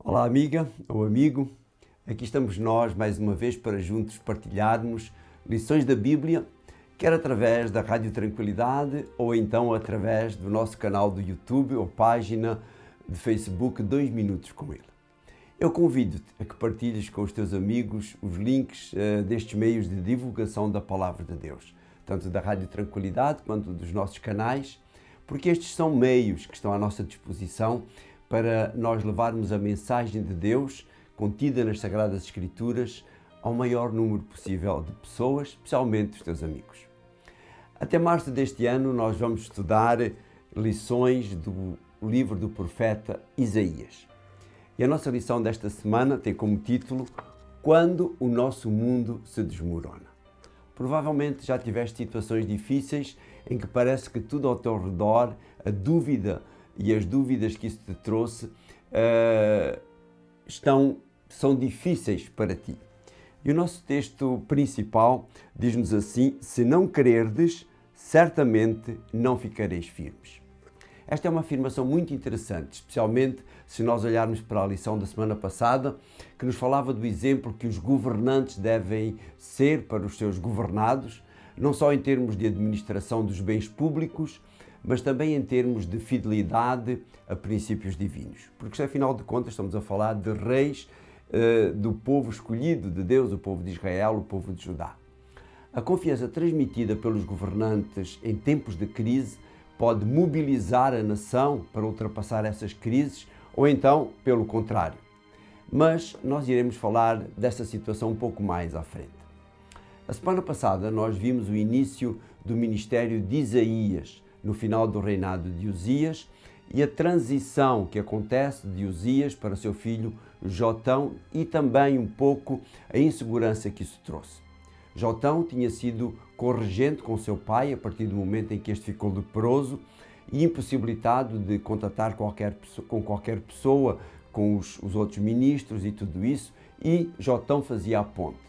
Olá, amiga ou amigo. Aqui estamos nós mais uma vez para juntos partilharmos lições da Bíblia, quer através da Rádio Tranquilidade ou então através do nosso canal do YouTube ou página de Facebook 2 Minutos com Ele. Eu convido-te a que partilhes com os teus amigos os links destes meios de divulgação da Palavra de Deus, tanto da Rádio Tranquilidade quanto dos nossos canais, porque estes são meios que estão à nossa disposição para nós levarmos a mensagem de Deus contida nas Sagradas Escrituras ao maior número possível de pessoas, especialmente os teus amigos. Até março deste ano nós vamos estudar lições do livro do profeta Isaías. E a nossa lição desta semana tem como título Quando o nosso mundo se desmorona. Provavelmente já tiveste situações difíceis em que parece que tudo ao teu redor, a dúvida e as dúvidas que isso te trouxe são difíceis para ti. E o nosso texto principal diz-nos assim: se não crerdes, certamente não ficareis firmes. Esta é uma afirmação muito interessante, especialmente se nós olharmos para a lição da semana passada, que nos falava do exemplo que os governantes devem ser para os seus governados, não só em termos de administração dos bens públicos, mas também em termos de fidelidade a princípios divinos. Porque, afinal de contas, estamos a falar de reis do povo escolhido de Deus, o povo de Israel, o povo de Judá. A confiança transmitida pelos governantes em tempos de crise pode mobilizar a nação para ultrapassar essas crises, ou então, pelo contrário. Mas nós iremos falar dessa situação um pouco mais à frente. A semana passada nós vimos o início do ministério de Isaías, no final do reinado de Uzias, e a transição que acontece de Uzias para seu filho Jotão e também um pouco a insegurança que isso trouxe. Jotão tinha sido corregente com seu pai a partir do momento em que este ficou leproso e impossibilitado de contatar com qualquer pessoa, com os outros ministros e tudo isso, e Jotão fazia a ponte.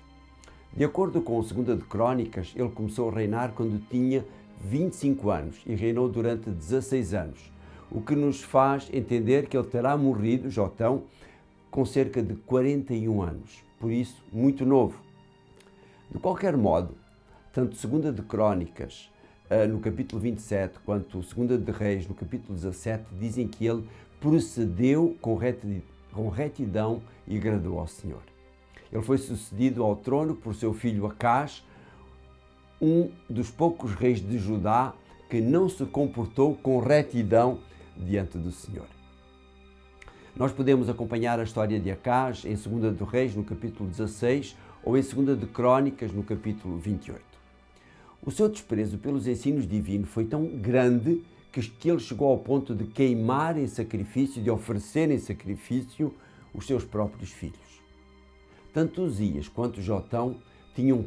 De acordo com a 2 de Crônicas, ele começou a reinar quando tinha 25 anos e reinou durante 16 anos, o que nos faz entender que ele terá morrido, Jotão, com cerca de 41 anos, por isso muito novo. De qualquer modo, tanto 2 de Crônicas, no capítulo 27, quanto 2 de Reis, no capítulo 17, dizem que ele procedeu com retidão e agradou ao Senhor. Ele foi sucedido ao trono por seu filho Acás, um dos poucos reis de Judá que não se comportou com retidão diante do Senhor. Nós podemos acompanhar a história de Acás em 2 de Reis, no capítulo 16, ou em 2 de Crônicas, no capítulo 28. O seu desprezo pelos ensinos divinos foi tão grande que ele chegou ao ponto de queimar em sacrifício, de oferecer em sacrifício os seus próprios filhos. Tanto Uzias quanto Jotão tinham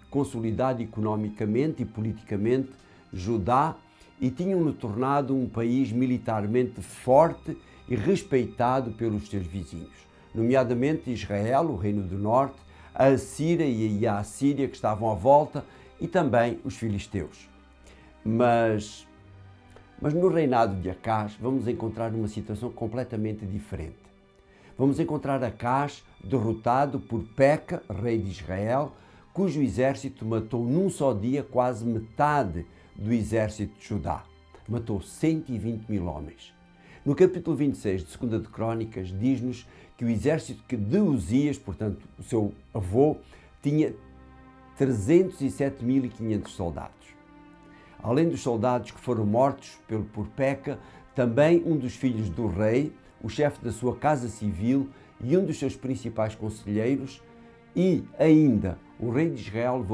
consolidado economicamente e politicamente Judá e tinham-no tornado um país militarmente forte e respeitado pelos seus vizinhos, nomeadamente Israel, o Reino do Norte, a Assíria e a Assíria que estavam à volta e também os filisteus. Mas no reinado de Acás vamos encontrar uma situação completamente diferente. Vamos encontrar Acás derrotado por Peca, rei de Israel, cujo exército matou num só dia quase metade do exército de Judá. Matou 120 mil homens. No capítulo 26 de 2 de Crônicas diz-nos que o exército de Uzias, portanto o seu avô, tinha 307.500 soldados. Além dos soldados que foram mortos por Peca, também um dos filhos do rei, o chefe da sua casa civil e um dos seus principais conselheiros, e ainda o rei de Israel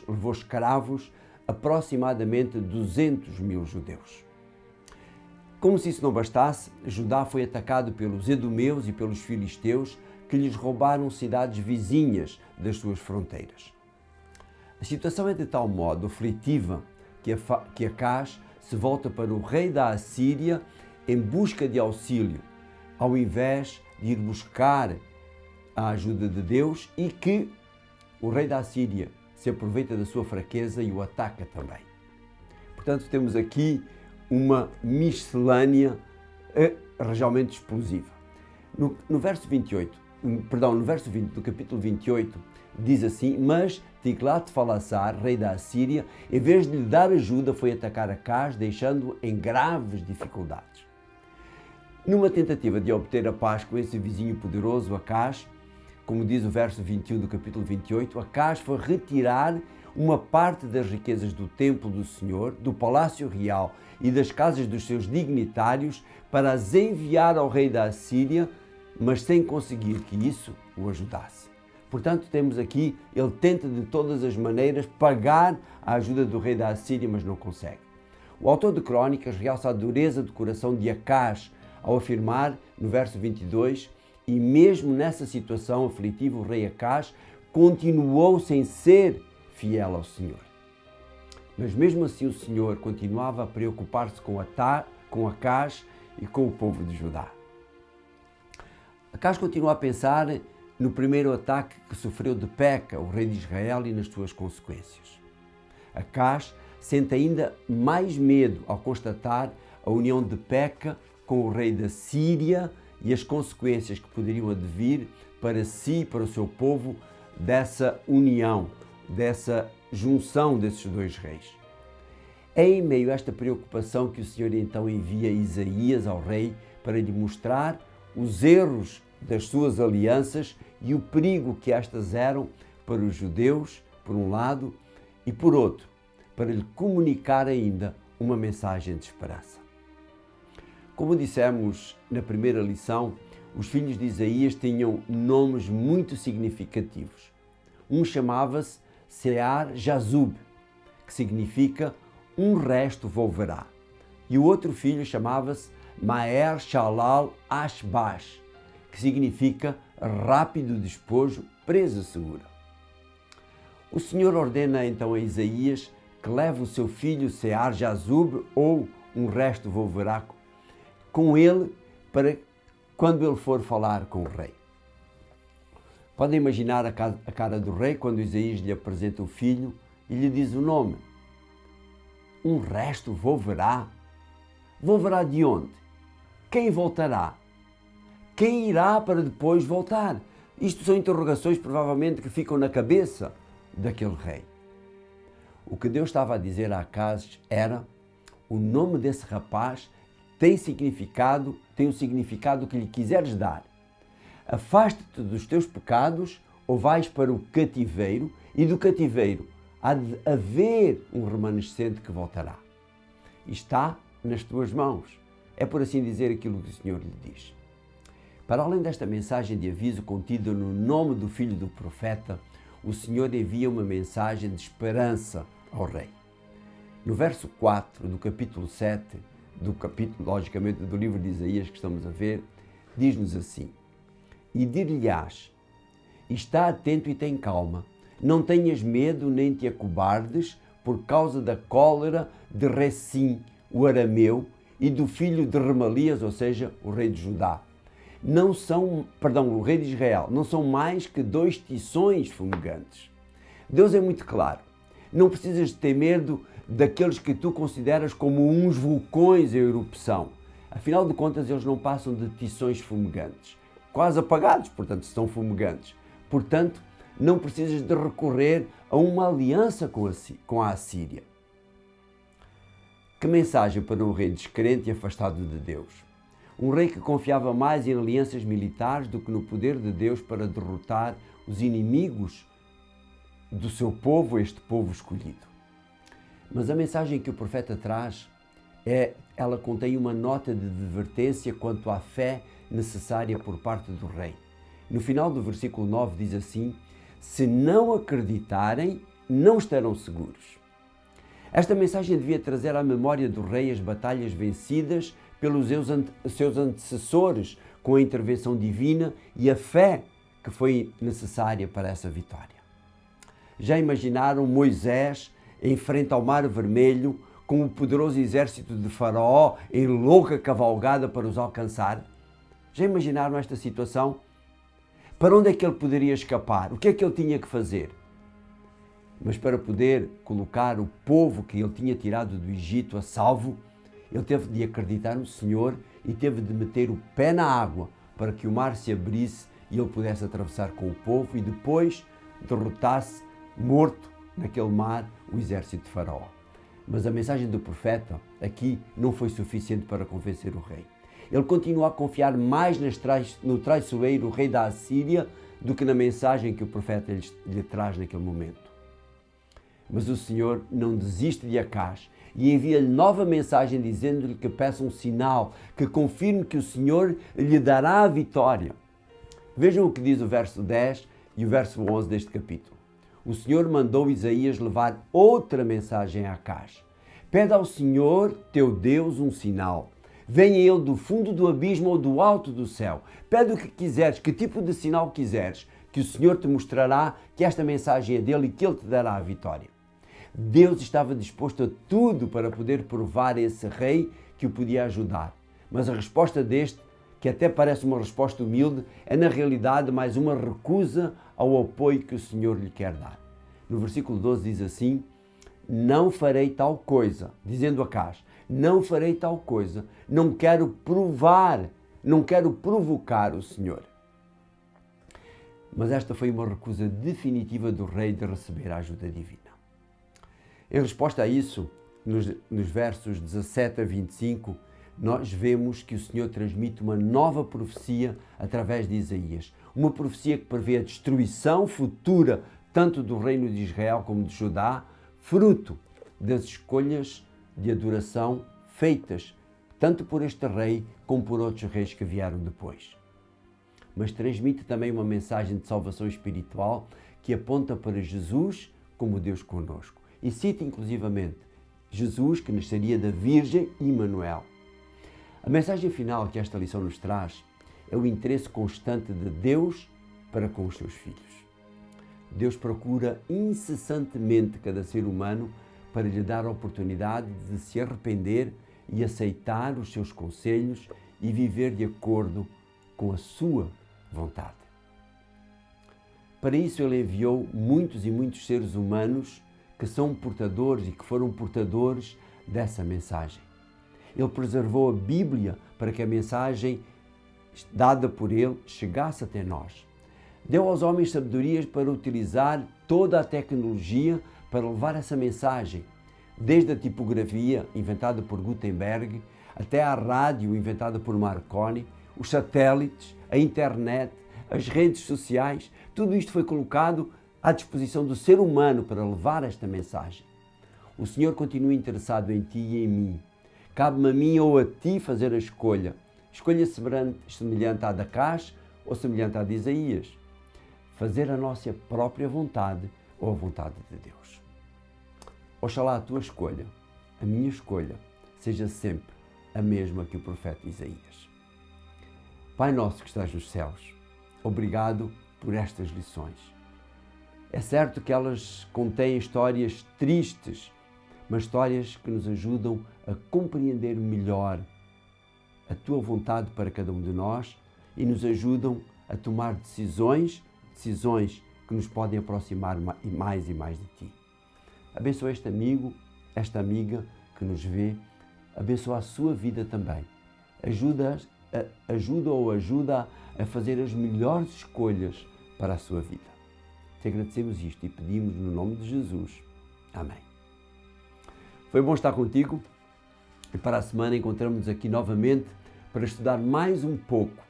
levou escravos aproximadamente 200 mil judeus. Como se isso não bastasse, Judá foi atacado pelos edomeus e pelos filisteus, que lhes roubaram cidades vizinhas das suas fronteiras. A situação é de tal modo aflitiva que Acás se volta para o rei da Assíria em busca de auxílio, ao invés de ir buscar a ajuda de Deus, e que o rei da Assíria se aproveita da sua fraqueza e o ataca também. Portanto, temos aqui uma miscelânea realmente explosiva. No verso 28, no verso 20 do capítulo 28, diz assim: mas Tiglat-Fileser, rei da Assíria, em vez de lhe dar ajuda, foi atacar Acaz, deixando-o em graves dificuldades. Numa tentativa de obter a paz com esse vizinho poderoso, Acaz, como diz o verso 21 do capítulo 28, Acaz foi retirar uma parte das riquezas do templo do Senhor, do palácio real e das casas dos seus dignitários para as enviar ao rei da Assíria, mas sem conseguir que isso o ajudasse. Portanto, temos aqui, ele tenta de todas as maneiras pagar a ajuda do rei da Assíria, mas não consegue. O autor de Crônicas realça a dureza do coração de Acaz ao afirmar, no verso 22, e mesmo nessa situação aflitiva, o rei Acaz continuou sem ser fiel ao Senhor. Mas mesmo assim o Senhor continuava a preocupar-se com Acaz e com o povo de Judá. Acaz continua a pensar no primeiro ataque que sofreu de Peca, o rei de Israel, e nas suas consequências. Acaz sente ainda mais medo ao constatar a união de Peca com o rei da Síria e as consequências que poderiam advir para si e para o seu povo dessa união, dessa junção desses dois reis. É em meio a esta preocupação que o Senhor então envia Isaías ao rei para lhe mostrar os erros das suas alianças e o perigo que estas eram para os judeus, por um lado, e por outro, para lhe comunicar ainda uma mensagem de esperança. Como dissemos na primeira lição, os filhos de Isaías tinham nomes muito significativos. Um chamava-se Sear-Jazub, que significa um resto volverá. E o outro filho chamava-se Maher-Shalal-Ashbaz, que significa rápido despojo, presa segura. O Senhor ordena então a Isaías que leve o seu filho Sear-Jazub, ou um resto volverá, com ele para quando ele for falar com o rei. Podem imaginar a cara do rei quando Isaías lhe apresenta o filho e lhe diz o nome. Um resto volverá? Volverá de onde? Quem voltará? Quem irá para depois voltar? Isto são interrogações provavelmente que ficam na cabeça daquele rei. O que Deus estava a dizer a Acaz era: o nome desse rapaz tem o significado que lhe quiseres dar. Afaste-te dos teus pecados ou vais para o cativeiro, e do cativeiro há de haver um remanescente que voltará. E está nas tuas mãos. É, por assim dizer, aquilo que o Senhor lhe diz. Para além desta mensagem de aviso contida no nome do filho do profeta, o Senhor envia uma mensagem de esperança ao rei. No verso 4 do capítulo 7, logicamente, do livro de Isaías que estamos a ver, diz-nos assim: e dir-lhe-ás, está atento e tem calma, não tenhas medo nem te acobardes por causa da cólera de Recim, o arameu, e do filho de Remalias, ou seja, o rei de Judá. O rei de Israel, não são mais que 2 tições fumegantes. Deus é muito claro, não precisas ter medo daqueles que tu consideras como uns vulcões em erupção. Afinal de contas, eles não passam de tições fumegantes, quase apagados, portanto, são fumegantes. Portanto, não precisas de recorrer a uma aliança com a Assíria. Que mensagem para um rei descrente e afastado de Deus. Um rei que confiava mais em alianças militares do que no poder de Deus para derrotar os inimigos do seu povo, este povo escolhido. Mas a mensagem que o profeta traz, ela contém uma nota de advertência quanto à fé necessária por parte do rei. No final do versículo 9 diz assim: se não acreditarem, não estarão seguros. Esta mensagem devia trazer à memória do rei as batalhas vencidas pelos seus antecessores com a intervenção divina e a fé que foi necessária para essa vitória. Já imaginaram Moisés em frente ao Mar Vermelho com o poderoso exército de Faraó em louca cavalgada para os alcançar? Já imaginaram esta situação? Para onde é que ele poderia escapar? O que é que ele tinha que fazer? Mas para poder colocar o povo que ele tinha tirado do Egito a salvo, ele teve de acreditar no Senhor e teve de meter o pé na água para que o mar se abrisse e ele pudesse atravessar com o povo e depois derrotasse, morto naquele mar, o exército de Faraó. Mas a mensagem do profeta aqui não foi suficiente para convencer o rei. Ele continuou a confiar mais no traiçoeiro rei da Assíria do que na mensagem que o profeta lhe traz naquele momento. Mas o Senhor não desiste de Acaz e envia-lhe nova mensagem dizendo-lhe que peça um sinal, que confirme que o Senhor lhe dará a vitória. Vejam o que diz o verso 10 e o verso 11 deste capítulo. O Senhor mandou Isaías levar outra mensagem a Acaz. Pede ao Senhor, teu Deus, um sinal. Venha ele do fundo do abismo ou do alto do céu. Pede o que quiseres, que tipo de sinal quiseres, que o Senhor te mostrará que esta mensagem é dele e que ele te dará a vitória. Deus estava disposto a tudo para poder provar a esse rei que o podia ajudar. Mas a resposta deste, que até parece uma resposta humilde, é na realidade mais uma recusa ao apoio que o Senhor lhe quer dar. No versículo 12 diz assim: não farei tal coisa, dizendo Acaz, não farei tal coisa, não quero provar, não quero provocar o Senhor. Mas esta foi uma recusa definitiva do rei de receber a ajuda divina. Em resposta a isso, nos versos 17 a 25, nós vemos que o Senhor transmite uma nova profecia através de Isaías. Uma profecia que prevê a destruição futura tanto do reino de Israel como de Judá, fruto das escolhas de adoração feitas tanto por este rei como por outros reis que vieram depois. Mas transmite também uma mensagem de salvação espiritual que aponta para Jesus como Deus conosco. E cita inclusivamente Jesus, que nasceria da Virgem Emanuel. A mensagem final que esta lição nos traz é o interesse constante de Deus para com os seus filhos. Deus procura incessantemente cada ser humano para lhe dar a oportunidade de se arrepender e aceitar os seus conselhos e viver de acordo com a sua vontade. Para isso ele enviou muitos e muitos seres humanos que são portadores e que foram portadores dessa mensagem. Ele preservou a Bíblia para que a mensagem dada por ele chegasse até nós. Deu aos homens sabedorias para utilizar toda a tecnologia para levar essa mensagem, desde a tipografia inventada por Gutenberg até a rádio inventada por Marconi, os satélites, a internet, as redes sociais, tudo isto foi colocado à disposição do ser humano para levar esta mensagem. O Senhor continua interessado em ti e em mim. Cabe-me a mim ou a ti fazer a escolha. Escolha semelhante à de Acaz ou semelhante à de Isaías. Fazer a nossa própria vontade ou a vontade de Deus. Oxalá a tua escolha, a minha escolha, seja sempre a mesma que o profeta Isaías. Pai nosso que estás nos céus, obrigado por estas lições. É certo que elas contêm histórias tristes, mas histórias que nos ajudam a compreender melhor a tua vontade para cada um de nós e nos ajudam a tomar decisões que nos podem aproximar mais e mais de ti. Abençoa este amigo, esta amiga que nos vê, abençoa a sua vida também. Ajuda a fazer as melhores escolhas para a sua vida. Te agradecemos isto e pedimos no nome de Jesus. Amém. Foi bom estar contigo e para a semana encontramos-nos aqui novamente para estudar mais um pouco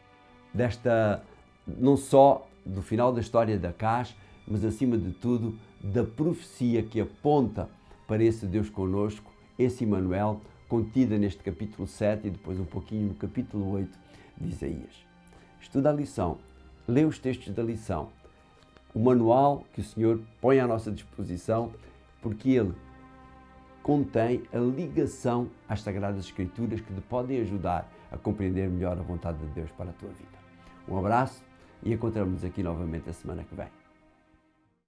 não só do final da história de Acaz, mas acima de tudo da profecia que aponta para esse Deus conosco, esse Emanuel, contida neste capítulo 7 e depois um pouquinho no capítulo 8 de Isaías. Estuda a lição, lê os textos da lição, o manual que o Senhor põe à nossa disposição, porque ele contém a ligação às Sagradas Escrituras que te podem ajudar a compreender melhor a vontade de Deus para a tua vida. Um abraço e encontramos-nos aqui novamente a semana que vem.